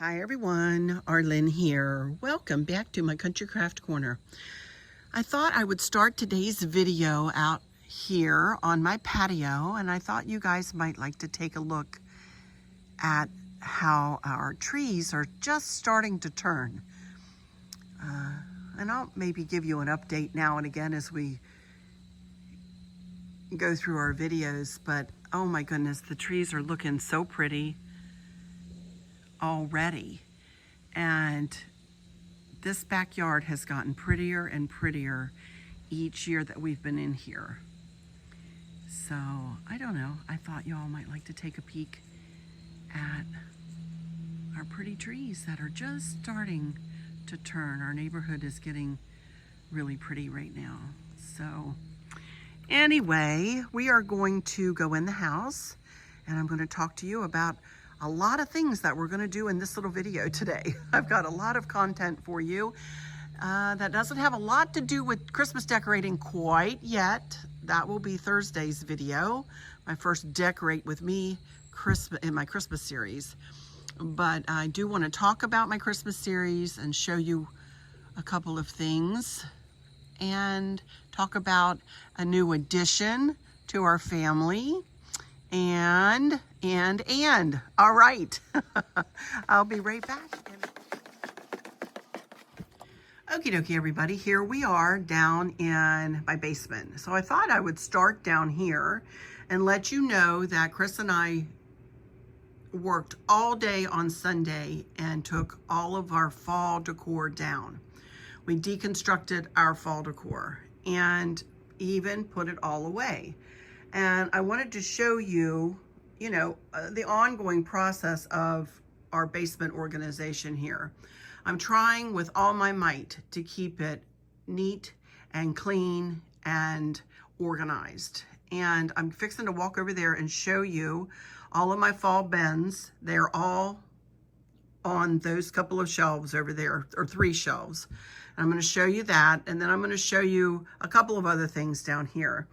Hi everyone, Arlynn here. Welcome back to my Country Craft Corner. I thought I would start today's video out here on my patio, and I thought you guys might like to take a look at how our trees are just starting to turn. And I'll maybe give you an update now and again as we go through our videos, but oh my goodness, the trees are looking so pretty already. And this backyard has gotten prettier and prettier each year that we've been in here. So I don't know, I thought you all might like to take a peek at our pretty trees that are just starting to turn. Our neighborhood is getting really pretty right now. So anyway, we are going to go in the house and I'm going to talk to you about a lot of things that we're going to do in this little video today. I've got a lot of content for you that doesn't have a lot to do with Christmas decorating quite yet. That will be Thursday's video, my first Decorate With Me Christmas in my Christmas series. But I do want to talk about my Christmas series and show you a couple of things and talk about a new addition to our family. And. All right. I'll be right back. Okie dokie, everybody. Here we are down in my basement. So I thought I would start down here and let you know that Chris and I worked all day on Sunday and took all of our fall decor down. We deconstructed our fall decor and even put it all away. And I wanted to show you, the ongoing process of our basement organization here. I'm trying with all my might to keep it neat and clean and organized. And I'm fixing to walk over there and show you all of my fall bins. They're all on those couple of shelves over there, or 3 shelves. And I'm going to show you that, and then I'm going to show you a couple of other things down here.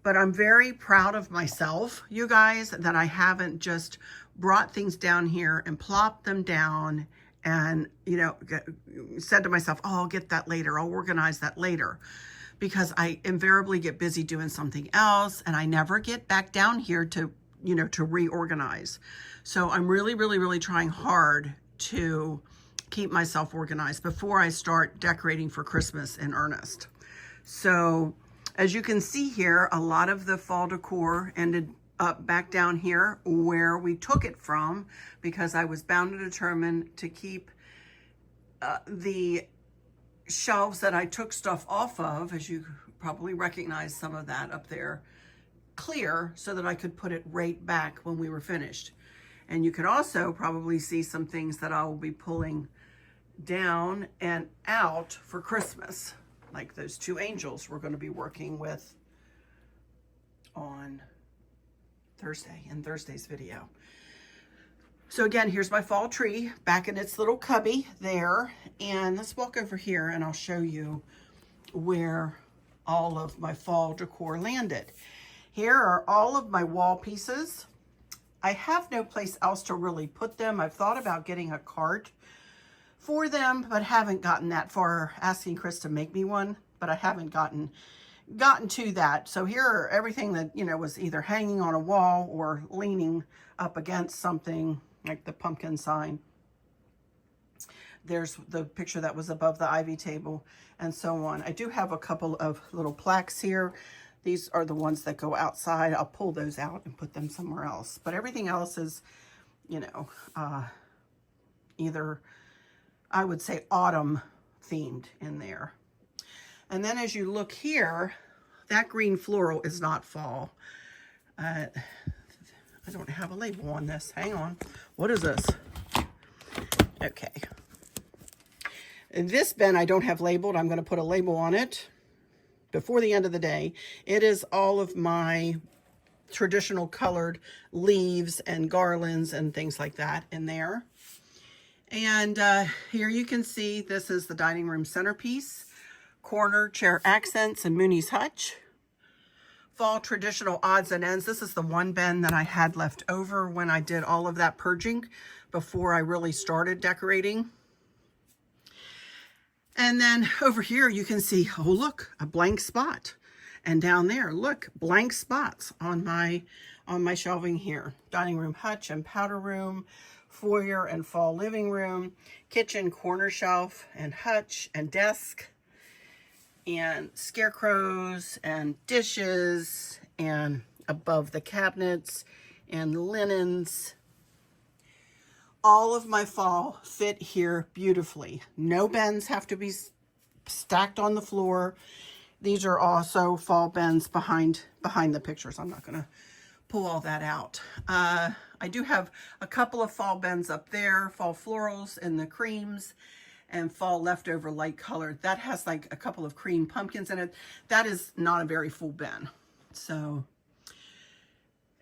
But I'm very proud of myself, you guys, that I haven't just brought things down here and plopped them down and, said to myself, oh, I'll get that later. I'll organize that later. Because I invariably get busy doing something else and I never get back down here to, to reorganize. So I'm really, really, really trying hard to keep myself organized before I start decorating for Christmas in earnest. So as you can see here, a lot of the fall decor ended up back down here where we took it from, because I was bound and determined to keep the shelves that I took stuff off of, as you probably recognize some of that up there, clear so that I could put it right back when we were finished. And you can also probably see some things that I will be pulling down and out for Christmas, like those 2 angels we're going to be working with on Thursday, in Thursday's video. So again, here's my fall tree back in its little cubby there. And let's walk over here and I'll show you where all of my fall decor landed. Here are all of my wall pieces. I have no place else to really put them. I've thought about getting a cart for them, but haven't gotten that far, asking Chris to make me one, but I haven't gotten to that. So here are everything that, was either hanging on a wall or leaning up against something, like the pumpkin sign. There's the picture that was above the ivy table and so on. I do have a couple of little plaques here. These are the ones that go outside. I'll pull those out and put them somewhere else. But everything else is, either, I would say, autumn themed in there. And then as you look here, that green floral is not fall. I don't have a label on this. Hang on. What is this? Okay. And this bin I don't have labeled. I'm going to put a label on it before the end of the day. It is all of my traditional colored leaves and garlands and things like that in there. And here you can see this is the dining room centerpiece, corner chair accents, and Mooney's Hutch. Fall traditional odds and ends. This is the one bin that I had left over when I did all of that purging before I really started decorating. And then over here you can see, oh look, a blank spot. And down there, look, blank spots on my shelving here. Dining room hutch and powder room, foyer and fall living room, kitchen corner shelf and hutch and desk, and scarecrows and dishes, and above the cabinets and linens. All of my fall fit here beautifully. No bins have to be stacked on the floor. These are also fall bins behind the pictures. I'm not gonna pull all that out. I do have a couple of fall bins up there, fall florals in the creams, and fall leftover light color. That has like a couple of cream pumpkins in it. That is not a very full bin. So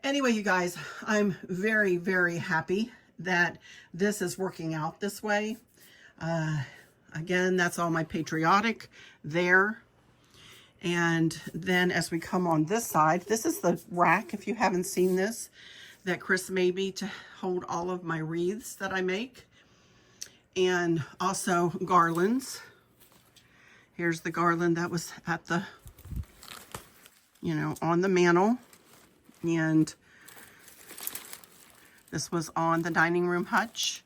anyway, you guys, I'm very, very happy that this is working out this way. Again, that's all my patriotic there. And then as we come on this side, this is the rack, if you haven't seen this, that Chris made me to hold all of my wreaths that I make. And also garlands. Here's the garland that was at the, you know, on the mantle. And this was on the dining room hutch.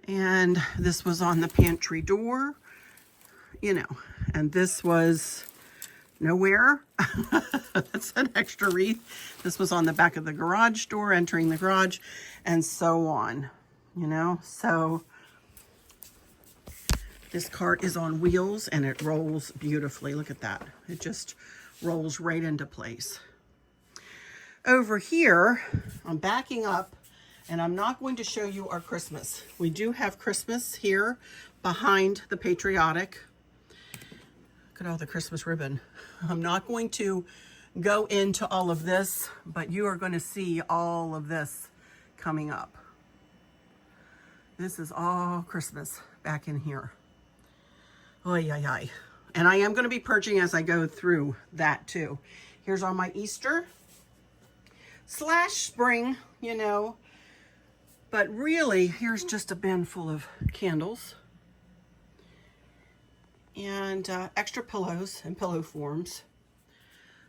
And this was on the pantry door, you know, and this was nowhere. That's an extra wreath. This was on the back of the garage door, entering the garage, and so on, you know. So this cart is on wheels and it rolls beautifully. Look at that. It just rolls right into place. Over here, I'm backing up, and I'm not going to show you our Christmas. We do have Christmas here behind the patriotic. Look at all the Christmas ribbon. I'm not going to go into all of this, but you are going to see all of this coming up. This is all Christmas back in here. Oy, oy, oy. And I am going to be purging as I go through that too. Here's all my Easter / spring, you know. But really, here's just a bin full of candles. And extra pillows and pillow forms.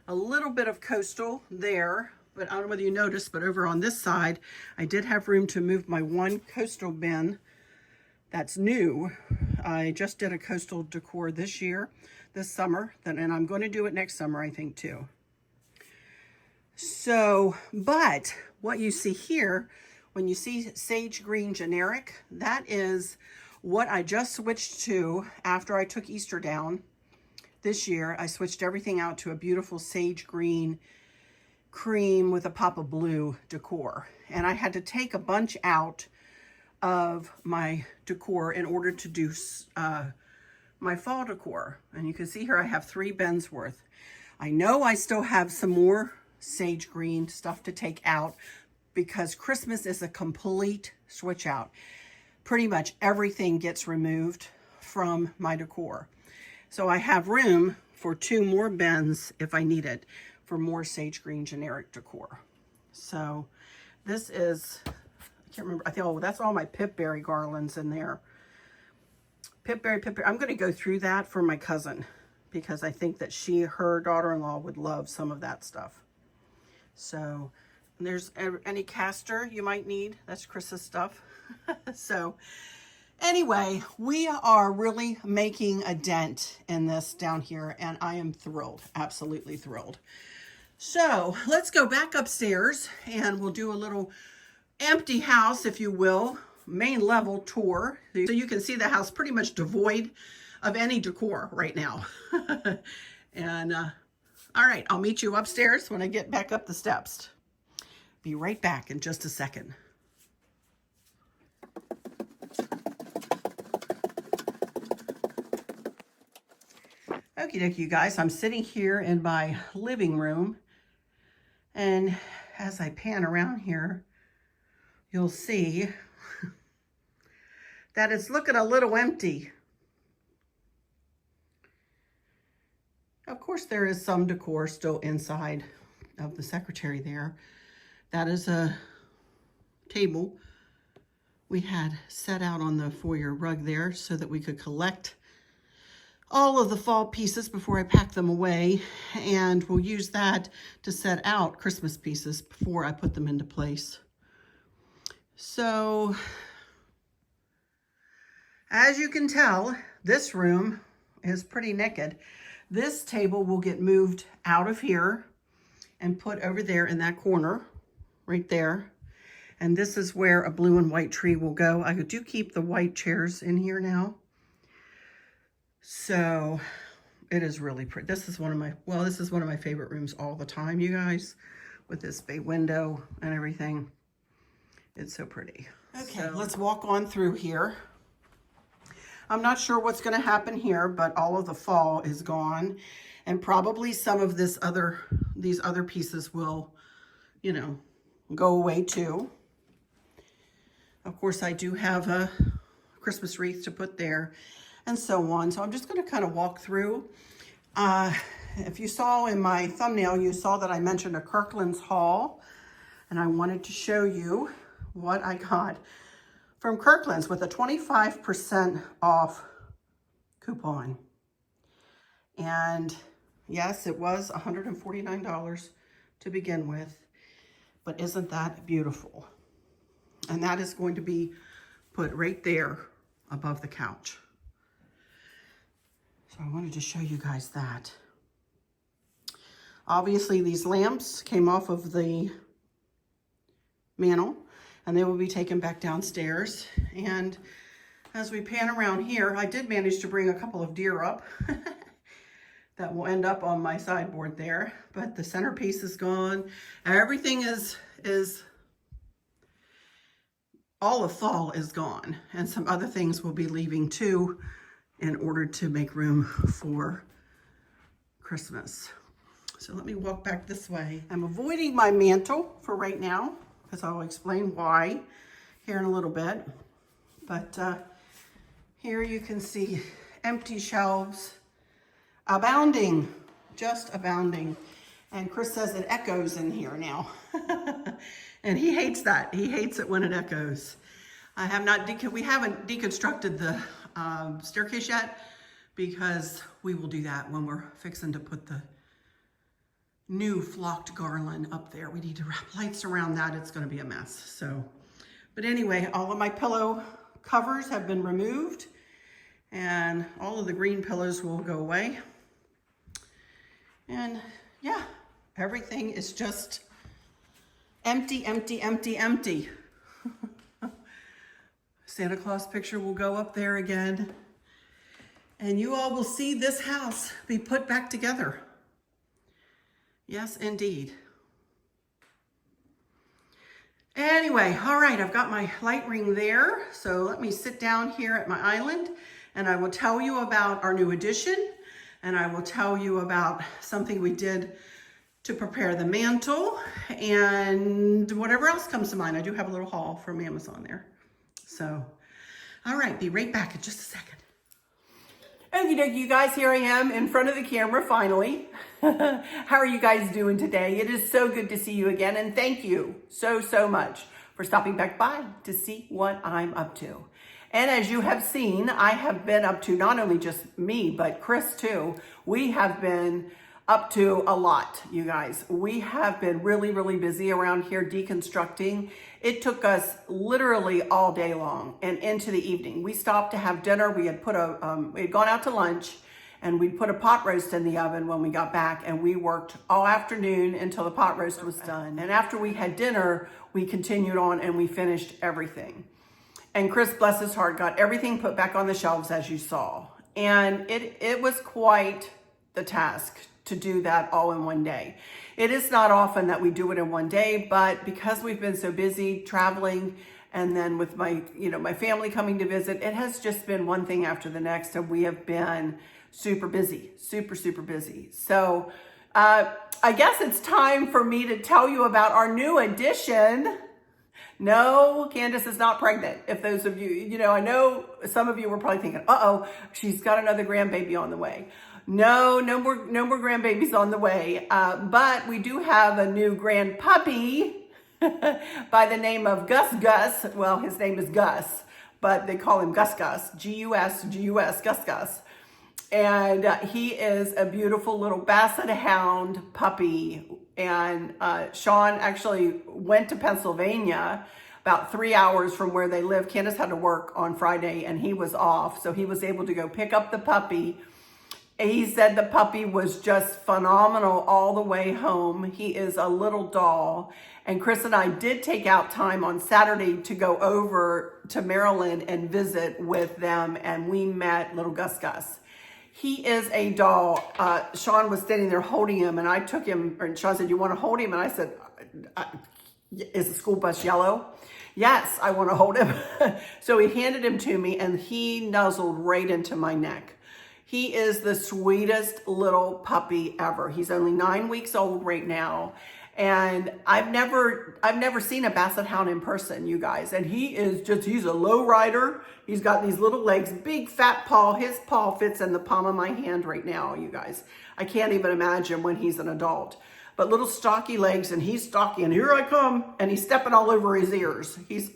A little bit of coastal there, but I don't know whether you noticed, but over on this side, I did have room to move my one coastal bin that's new. I just did a coastal decor this summer, and I'm going to do it next summer, I think, too. So, but what you see here, when you see sage green generic, that is what I just switched to after I took Easter down this year. I switched everything out to a beautiful sage green cream with a pop of blue decor. And I had to take a bunch out of my decor in order to do my fall decor. And you can see here I have 3 bins worth. I know I still have some more sage green stuff to take out because Christmas is a complete switch out. Pretty much everything gets removed from my decor. So I have room for 2 more bins if I need it for more sage green generic decor. So this is, I can't remember, I think, oh, that's all my pipberry garlands in there. Pipberry. I'm going to go through that for my cousin because I think that her daughter-in-law would love some of that stuff. So there's any castor you might need. That's Chris's stuff. So anyway, we are really making a dent in this down here, and I am thrilled, absolutely thrilled. So let's go back upstairs and we'll do a little empty house, if you will, main level tour. So you can see the house pretty much devoid of any decor right now. And all right, I'll meet you upstairs when I get back up the steps. Be right back in just a second. Okie dokie, you guys, I'm sitting here in my living room, and as I pan around here, you'll see that it's looking a little empty. Of course, there is some decor still inside of the secretary there. That is a table we had set out on the foyer rug there so that we could collect all of the fall pieces before I pack them away, and we'll use that to set out Christmas pieces before I put them into place. So, as you can tell, this room is pretty naked. This table will get moved out of here and put over there in that corner, right there. And this is where a blue and white tree will go. I do keep the white chairs in here now. So it is really pretty. This is one of my favorite rooms all the time, you guys, with this bay window and everything. It's so pretty. Okay, so let's walk on through here. I'm not sure what's going to happen here, but all of the fall is gone, and probably some of these other pieces will, you know, go away too. Of course, I do have a Christmas wreath to put there and so on. So I'm just going to kind of walk through. If you saw in my thumbnail, you saw that I mentioned a Kirklands haul, and I wanted to show you what I got from Kirklands with a 25% off coupon. And yes, it was $149 to begin with, but isn't that beautiful? And that is going to be put right there above the couch. So I wanted to show you guys that. Obviously, these lamps came off of the mantle, and they will be taken back downstairs. And as we pan around here, I did manage to bring a couple of deer up that will end up on my sideboard there, but the centerpiece is gone. Everything is all of fall is gone, and some other things will be leaving too in order to make room for Christmas. So let me walk back this way. I'm avoiding my mantle for right now, because I'll explain why here in a little bit. But here you can see empty shelves, abounding, just abounding. And Chris says it echoes in here now. And he hates that. He hates it when it echoes. We haven't deconstructed the staircase yet, because we will do that when we're fixing to put the new flocked garland up there. We need to wrap lights around that. It's going to be a mess. So, but anyway, all of my pillow covers have been removed, and all of the green pillows will go away. And yeah, everything is just empty, empty, empty, empty. Santa Claus picture will go up there again, and you all will see this house be put back together. Yes, indeed. Anyway, all right, I've got my light ring there. So let me sit down here at my island, and I will tell you about our new addition, and I will tell you about something we did to prepare the mantle, and whatever else comes to mind. I do have a little haul from Amazon there. So, all right, be right back in just a second. Okie dokie, you guys, here I am in front of the camera finally. How are you guys doing today? It is so good to see you again, and thank you so much for stopping back by to see what I'm up to. And as you have seen, I have been up to not only just me, but Chris too. We have been up to a lot, you guys. We have been really busy around here deconstructing. It took us literally all day long and into the evening. We stopped to have dinner. We had we had gone out to lunch, and we put a pot roast in the oven when we got back, and we worked all afternoon until the pot roast was done. And after we had dinner, we continued on and we finished everything. And Chris, bless his heart, got everything put back on the shelves as you saw. And it was quite the task to do that all in one day. It is not often that we do it in one day, but because we've been so busy traveling, and then with my family coming to visit, it has just been one thing after the next, and we have been super busy, super busy. So I guess it's time for me to tell you about our new addition. No, Candace is not pregnant. If those of you, I know some of you were probably thinking, uh-oh, she's got another grandbaby on the way. No more grandbabies on the way. But we do have a new grand puppy. by the name of Gus. Well, his name is Gus, but they call him Gus, G-U-S, Gus. And he is a beautiful little Basset Hound puppy. And Sean actually went to Pennsylvania, about 3 hours from where they live. Candace had to work on Friday and he was off, so he was able to go pick up the puppy. He said the puppy was just phenomenal all the way home. He is a little doll. And Chris and I did take out time on Saturday to go over to Maryland and visit with them, and we met little Gus. He is a doll. Sean was standing there holding him, and I took him, and Sean said, "You want to hold him?" And I said, "Is the school bus yellow?" "Yes, I want to hold him." So he handed him to me, and he nuzzled right into my neck. He is the sweetest little puppy ever. He's only 9 weeks old right now. And I've never seen a Basset Hound in person, you guys. And he's a low rider. He's got these little legs, big fat paw. His paw fits in the palm of my hand right now, you guys. I can't even imagine when he's an adult. But little stocky legs, and he's stocky, and here I come, and he's stepping all over his ears. His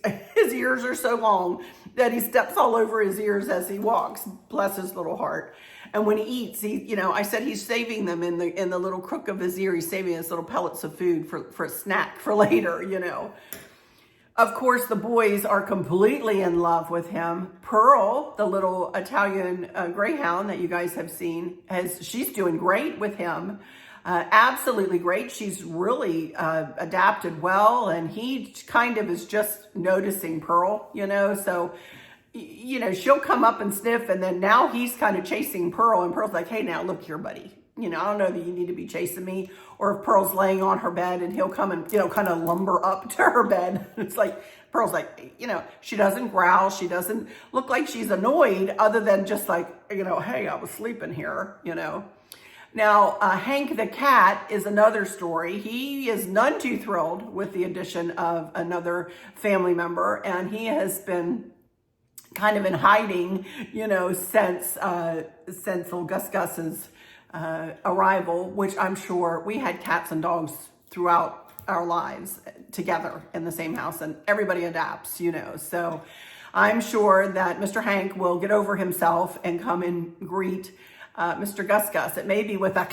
ears are so long that he steps all over his ears as he walks. Bless his little heart. And when he eats, I said he's saving them in the little crook of his ear. He's saving his little pellets of food for a snack for later, Of course, the boys are completely in love with him. Pearl, the little Italian greyhound that you guys have seen, she's doing great with him. Absolutely great. She's really adapted well, and he kind of is just noticing Pearl, so she'll come up and sniff, and then now he's kind of chasing Pearl, and Pearl's like, "Hey, now look here, buddy. I don't know that you need to be chasing me." Or if Pearl's laying on her bed and he'll come and, kind of lumber up to her bed. It's like, Pearl's like, she doesn't growl. She doesn't look like she's annoyed, other than just like, "Hey, I was sleeping here," Now, Hank the cat is another story. He is none too thrilled with the addition of another family member, and he has been kind of in hiding, since little Gus's arrival, which I'm sure we had cats and dogs throughout our lives together in the same house, and everybody adapts, So I'm sure that Mr. Hank will get over himself and come and greet Mr. Gus. It may be with a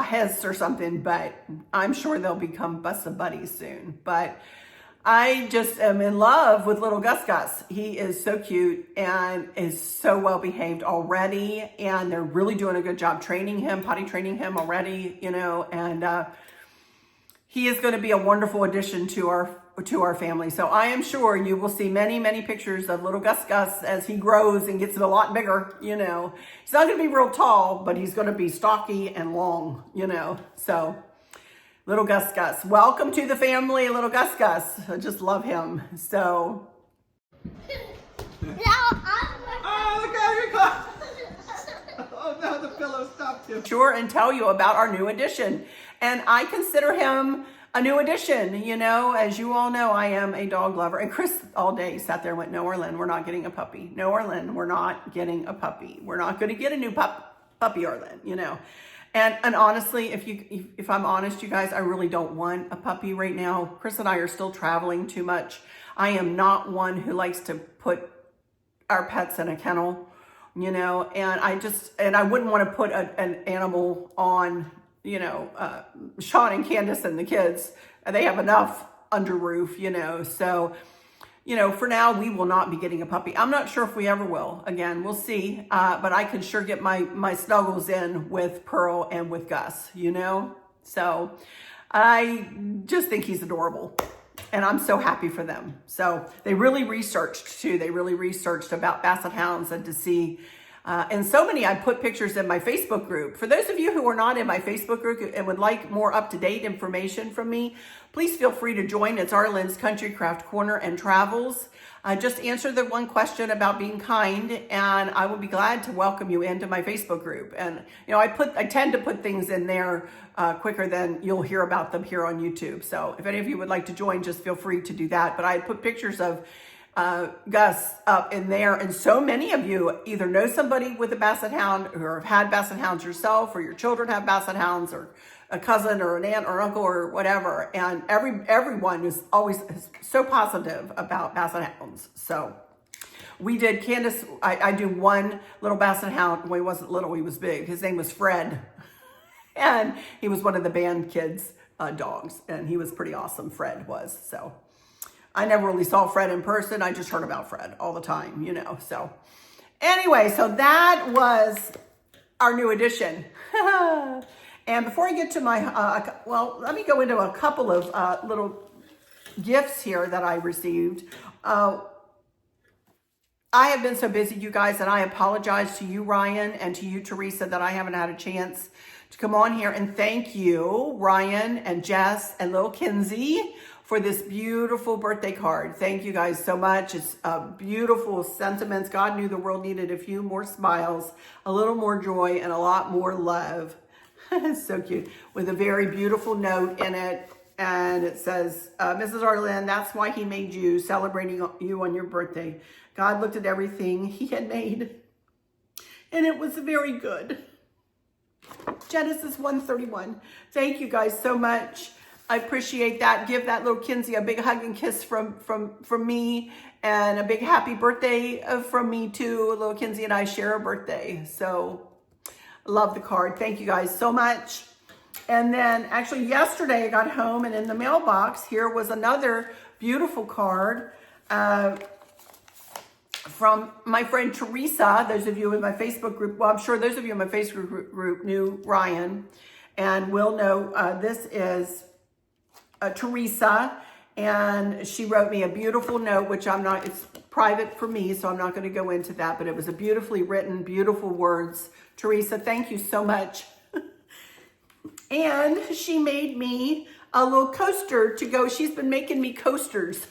hiss or something, but I'm sure they'll become best buddies soon. But I just am in love with little Gus. He is so cute and is so well behaved already, and they're really doing a good job potty training him already, and he is going to be a wonderful addition to our family. So I am sure you will see many, many pictures of little Gus as he grows and gets a lot bigger, He's not going to be real tall, but he's going to be stocky and long, So little Gus. Welcome to the family, little Gus. I just love him. So. Oh no, the pillow stopped him. Sure, and tell you about our new addition. And I consider him a new addition. As you all know, I am a dog lover. And Chris all day sat there and went, "No, Arlynn, we're not getting a puppy. No, Arlynn, we're not getting a puppy. We're not going to get a new puppy, Arlynn, And honestly, if I'm honest, you guys, I really don't want a puppy right now. Chris and I are still traveling too much. I am not one who likes to put our pets in a kennel, and I wouldn't want to put an animal on, Sean and Candace and the kids. They have enough under roof, so for now, we will not be getting a puppy. I'm not sure if we ever will. Again, we'll see. But I can sure get my snuggles in with Pearl and with Gus, So I just think he's adorable. And I'm so happy for them. So they really researched, too. They really researched about Basset Hounds and to see. And so many, I put pictures in my Facebook group. For those of you who are not in my Facebook group and would like more up-to-date information from me, please feel free to join. It's Arlynn's Country Craft Corner and Travels. Just answer the one question about being kind, and I will be glad to welcome you into my Facebook group. And I tend to put things in there quicker than you'll hear about them here on YouTube. So if any of you would like to join, just feel free to do that. But I put pictures of Gus up in there, and so many of you either know somebody with a Basset Hound or have had Basset Hounds yourself, or your children have Basset Hounds, or a cousin or an aunt or uncle or whatever. And everyone is always so positive about Basset Hounds. So we did, Candace, I do one little Basset Hound. Well, he wasn't little, he was big. His name was Fred. And he was one of the band kids' dogs. And he was pretty awesome, Fred was. So I never really saw Fred in person. I just heard about Fred all the time, you know. So anyway, so that was our new addition. And before I get to my, well, let me go into a couple of little gifts here that I received. I have been so busy, you guys, and I apologize to you, Ryan, and to you, Teresa, that I haven't had a chance to come on here and thank you, Ryan and Jess and little Kinsey, for this beautiful birthday card. Thank you guys so much. It's beautiful sentiments. God knew the world needed a few more smiles, a little more joy, and a lot more love. It's so cute. With a very beautiful note in it. And it says, Mrs. Arlynn, that's why he made you, celebrating you on your birthday. God looked at everything he had made, and it was very good. Genesis 1:31. Thank you guys so much. I appreciate that. Give that little Kinsey a big hug and kiss from me, and a big happy birthday from me too. Little Kinsey and I share a birthday. So love the card. Thank you guys so much. And then actually yesterday I got home, and in the mailbox here was another beautiful card from my friend Teresa. Those of you in my Facebook group, well, I'm sure those of you in my Facebook group knew Ryan and will know this is Teresa, and she wrote me a beautiful note, which it's private for me, so I'm not going to go into that, but it was a beautifully written, beautiful words. Teresa, thank you so much. And she made me a little coaster to go. She's been making me coasters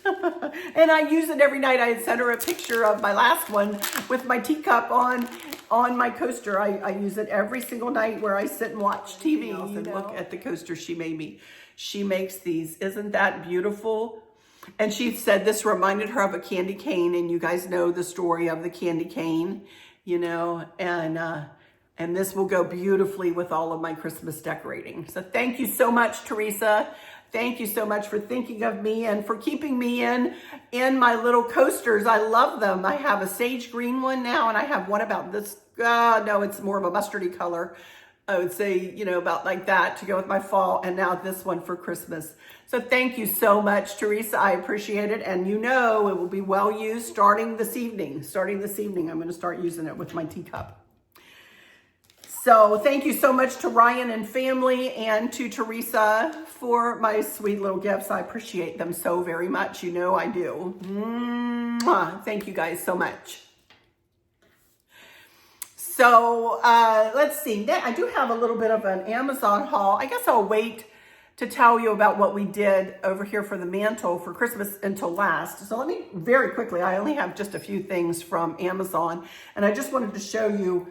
and I use it every night. I had sent her a picture of my last one with my teacup on my coaster. I use it every single night where I sit and watch TV and look at the coaster she made me. She makes these. Isn't that beautiful? And she said this reminded her of a candy cane, and you guys know the story of the candy cane, you know, and this will go beautifully with all of my Christmas decorating. So thank you so much, Teresa. Thank you so much for thinking of me and for keeping me in my little coasters. I love them. I have a sage green one now, and I have one about this. No, it's more of a mustardy color. I would say, you know, about like that to go with my fall, and now this one for Christmas. So thank you so much, Teresa. I appreciate it. And you know, it will be well used starting this evening. I'm going to start using it with my teacup. So thank you so much to Ryan and family and to Teresa for my sweet little gifts. I appreciate them so very much. You know I do. Mwah. Thank you guys so much. So let's see. I do have a little bit of an Amazon haul. I guess I'll wait to tell you about what we did over here for the mantle for Christmas until last. So let me very quickly, I only have just a few things from Amazon, and I just wanted to show you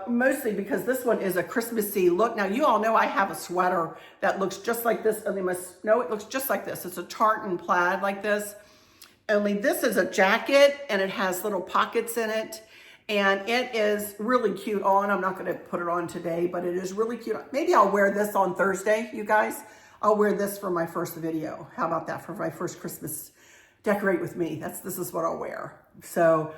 mostly because this one is a Christmassy look. Now you all know I have a sweater that looks just like this, and it looks just like this. It's a tartan plaid like this, only this is a jacket and it has little pockets in it. And it is really cute on. I'm not going to put it on today, but it is really cute. Maybe I'll wear this on Thursday, you guys. I'll wear this for my first video. How about that for my first Christmas decorate with me? This is what I'll wear. So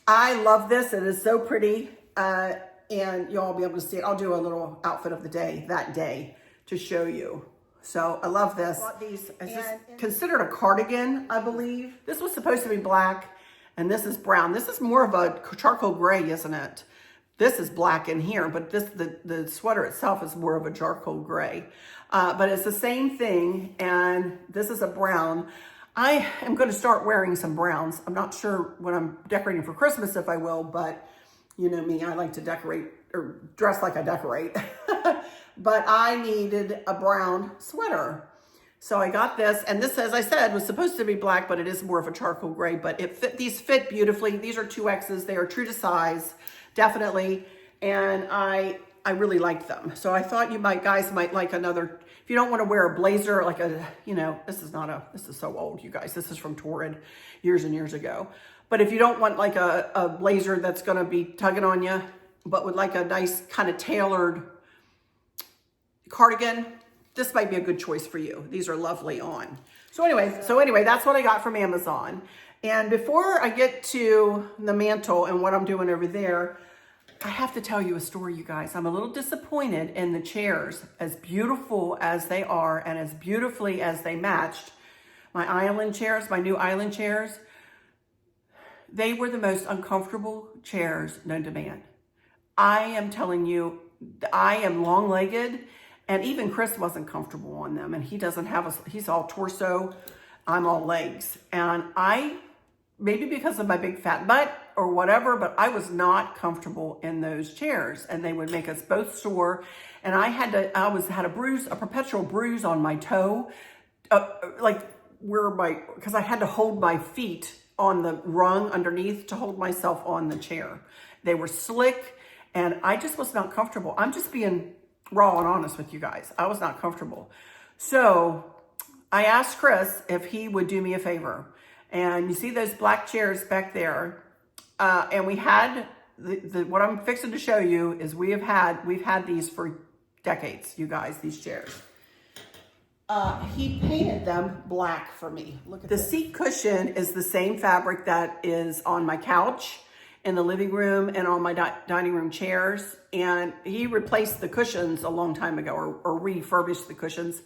I love this. It is so pretty. And you'll all be able to see it. I'll do a little outfit of the day that day to show you. So I love this. These is considered a cardigan, I believe. This was supposed to be black. And this is brown. This is more of a charcoal gray, isn't it? This is black in here, but the sweater itself is more of a charcoal gray. But it's the same thing, and this is a brown. I am going to start wearing some browns. I'm not sure when I'm decorating for Christmas if I will, but you know me, I like to decorate or dress like I decorate. But I needed a brown sweater. So I got this, and this, as I said, was supposed to be black, but it is more of a charcoal gray, but these fit beautifully. These are 2Xs. They are true to size, definitely, and I really like them. So I thought you guys might like another, if you don't want to wear a blazer, like this is so old, you guys. This is from Torrid years and years ago. But if you don't want like a blazer that's going to be tugging on you, but with like a nice kind of tailored cardigan, this might be a good choice for you. These are lovely on. So anyway, that's what I got from Amazon. And before I get to the mantle and what I'm doing over there, I have to tell you a story, you guys. I'm a little disappointed in the chairs, as beautiful as they are and as beautifully as they matched. My island chairs, my new island chairs, they were the most uncomfortable chairs known to man. I am telling you, I am long-legged, and even Chris wasn't comfortable on them, and he doesn't have he's all torso, I'm all legs. And maybe because of my big fat butt or whatever, but I was not comfortable in those chairs, and they would make us both sore. And I had a bruise, a perpetual bruise on my toe, because I had to hold my feet on the rung underneath to hold myself on the chair. They were slick, and I just was not comfortable. I'm just being raw and honest with you guys. I was not comfortable. So I asked Chris if he would do me a favor. And you see those black chairs back there. And we had, what I'm fixing to show you is we've had these for decades, you guys, these chairs. He painted them black for me. Look at this. The seat cushion is the same fabric that is on my couch in the living room and on my dining room chairs. And he replaced the cushions a long time ago, or refurbished the cushions,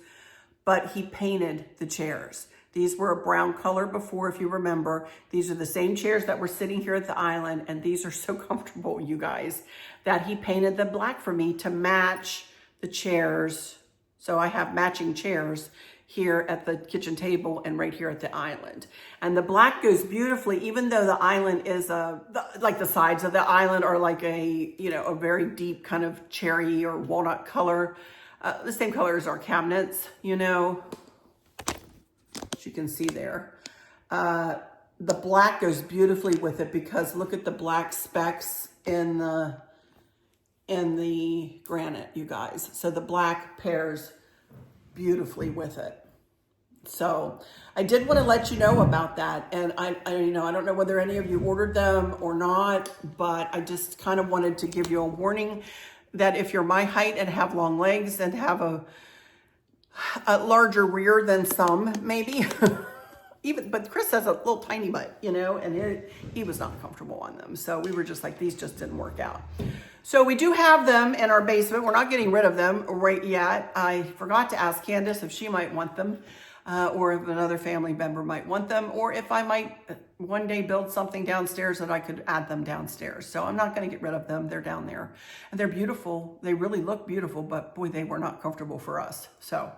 but he painted the chairs. These were a brown color before, if you remember. These are the same chairs that were sitting here at the island, and these are so comfortable, you guys, that he painted them black for me to match the chairs. So I have matching chairs here at the kitchen table and right here at the island. And the black goes beautifully, even though the island is like the sides of the island are like a very deep kind of cherry or walnut color. The same color as our cabinets, as you can see there. The black goes beautifully with it because look at the black specks in the granite, you guys. So the black pairs beautifully with it. So I did want to let you know about that. And I don't know whether any of you ordered them or not, but I just kind of wanted to give you a warning that if you're my height and have long legs and have a larger rear than some, maybe, but Chris has a little tiny butt, and he was not comfortable on them. So we were just like, these just didn't work out. So we do have them in our basement. We're not getting rid of them right yet. I forgot to ask Candace if she might want them, or if another family member might want them, or if I might one day build something downstairs that I could add them downstairs. So I'm not going to get rid of them. They're down there, and they're beautiful. They really look beautiful, but boy, they were not comfortable for us. So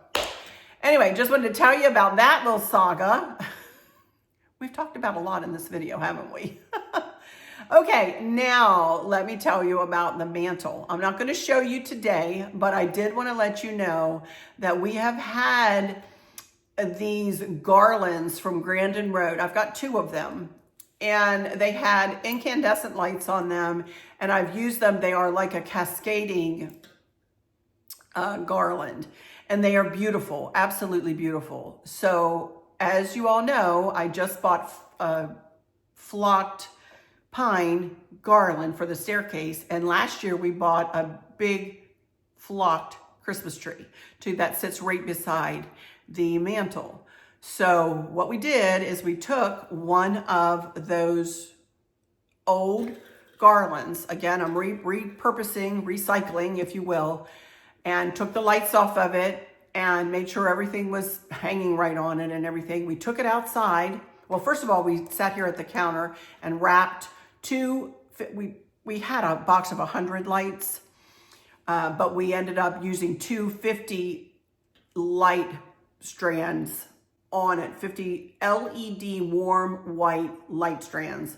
anyway, just wanted to tell you about that little saga. We've talked about a lot in this video, haven't we? Okay, now let me tell you about the mantle. I'm not going to show you today, but I did want to let you know that we have had these garlands from Grandin Road. I've got 2 of them, and they had incandescent lights on them, and I've used them. They are like a cascading garland, and they are beautiful, absolutely beautiful. So as you all know, I just bought a flocked pine garland for the staircase, and last year we bought a big flocked Christmas tree that sits right beside the mantle. So what we did is we took one of those old garlands, again I'm repurposing, recycling if you will, and took the lights off of it and made sure everything was hanging right on it and everything. We took it outside. Well, first of all, we sat here at the counter and wrapped we had a box of 100 lights, but we ended up using 250 light strands on it, 50 LED warm white light strands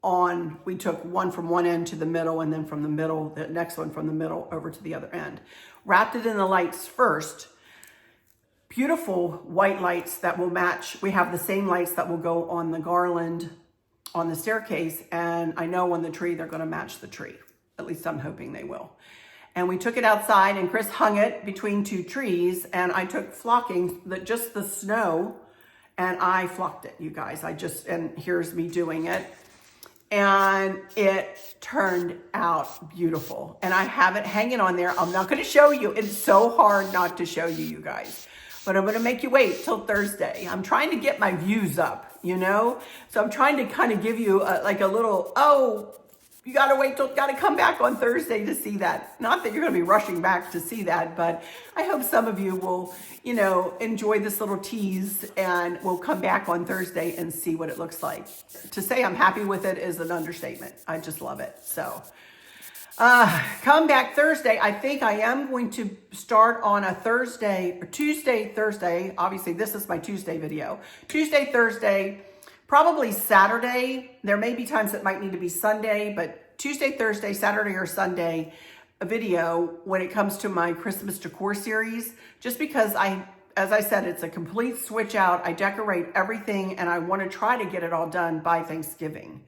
on. We took one from one end to the middle, and then from the middle, the next one from the middle over to the other end. Wrapped it in the lights first. Beautiful white lights that will match. We have the same lights that will go on the garland on the staircase, and I know on the tree they're going to match the tree. At least I'm hoping they will. And we took it outside, and Chris hung it between 2 trees, and I took flocking, just the snow, and I flocked it, you guys. And here's me doing it. and it turned out beautiful. And I have it hanging on there. I'm not going to show you. It's so hard not to show you, you guys. But I'm going to make you wait till Thursday. I'm trying to get my views up, you know? So I'm trying to kind of give you like a little, oh, you got to wait till, got to come back on Thursday to see that. Not that you're going to be rushing back to see that, but I hope some of you will, you know, enjoy this little tease and we'll come back on Thursday and see what it looks like. To say I'm happy with it is an understatement. I just love it. So come back Thursday. I think I am going to start on a Tuesday, Thursday. Obviously, this is my Tuesday video. Tuesday, Thursday, probably Saturday. There may be times that might need to be Sunday, but Tuesday, Thursday, Saturday, or Sunday, a video when it comes to my Christmas decor series. Just because as I said, it's a complete switch out. I decorate everything and I want to try to get it all done by Thanksgiving.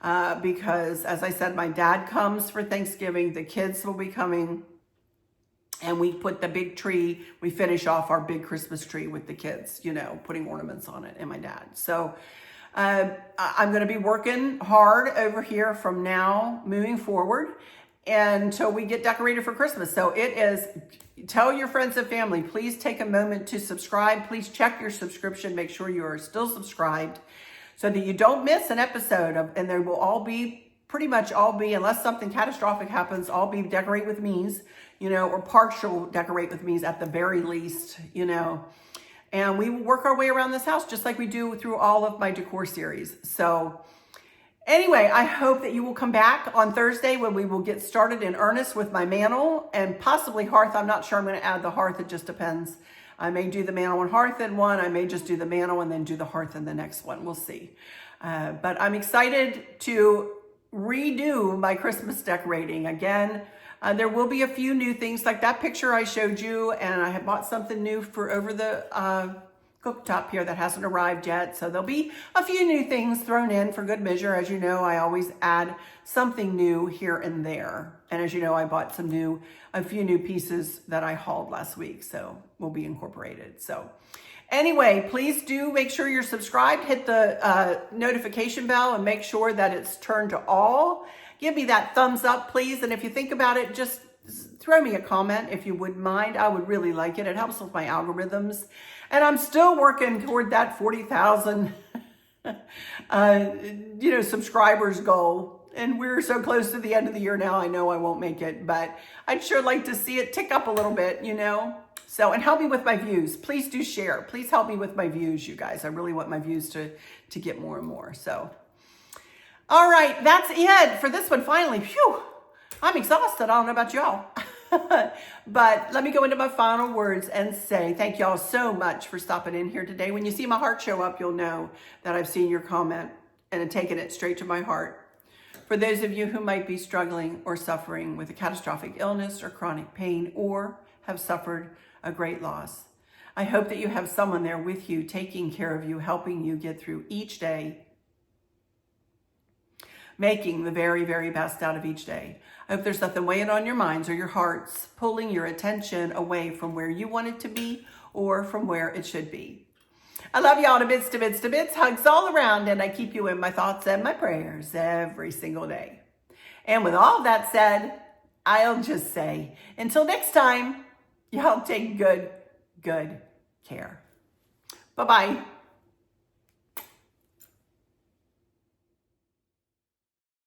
Because as I said, my dad comes for Thanksgiving, the kids will be coming, and we put the big tree, we finish off our big Christmas tree with the kids, you know, putting ornaments on it, and my dad. So I'm going to be working hard over here from now moving forward until we get decorated for Christmas. So it is, tell your friends and family, please take a moment to subscribe. Please check your subscription, make sure you are still subscribed, so that you don't miss an episode of, and there will all be, pretty much all be, unless something catastrophic happens, all be decorate with me's, you know, or partial decorate with me's at the very least, you know. And we will work our way around this house just like we do through all of my decor series. So anyway, I hope that you will come back on Thursday when we will get started in earnest with my mantle and possibly hearth. I'm not sure I'm going to add the hearth. It just depends. I may do the mantle and hearth in one. I may just do the mantle and then do the hearth in the next one. We'll see. But I'm excited to redo my Christmas decorating again. There will be a few new things like that picture I showed you, and I have bought something new for over the cooktop here that hasn't arrived yet. So there'll be a few new things thrown in for good measure. As you know, I always add something new here and there. And as you know, I bought a few new pieces that I hauled last week, so will be incorporated. So anyway, please do make sure you're subscribed, hit the notification bell, and make sure that it's turned to all. Give me that thumbs up, please. And if you think about it, just throw me a comment if you wouldn't mind. I would really like it. It helps with my algorithms. And I'm still working toward that 40,000 you know, subscribers goal. And we're so close to the end of the year now, I know I won't make it, but I'd sure like to see it tick up a little bit, you know. So, and help me with my views. Please do share. Please help me with my views, you guys. I really want my views to get more and more. So, all right, that's it for this one finally. Phew, I'm exhausted. I don't know about y'all. But let me go into my final words and say thank y'all so much for stopping in here today. When you see my heart show up, you'll know that I've seen your comment and have taken it straight to my heart. For those of you who might be struggling or suffering with a catastrophic illness or chronic pain, or have suffered a great loss, I hope that you have someone there with you, taking care of you, helping you get through each day, making the very, very best out of each day. I hope there's nothing weighing on your minds or your hearts, pulling your attention away from where you want it to be or from where it should be. I love y'all to bits, to bits, to bits. Hugs all around, and I keep you in my thoughts and my prayers every single day. And with all that said, I'll just say, until next time, y'all take good care. Bye-bye.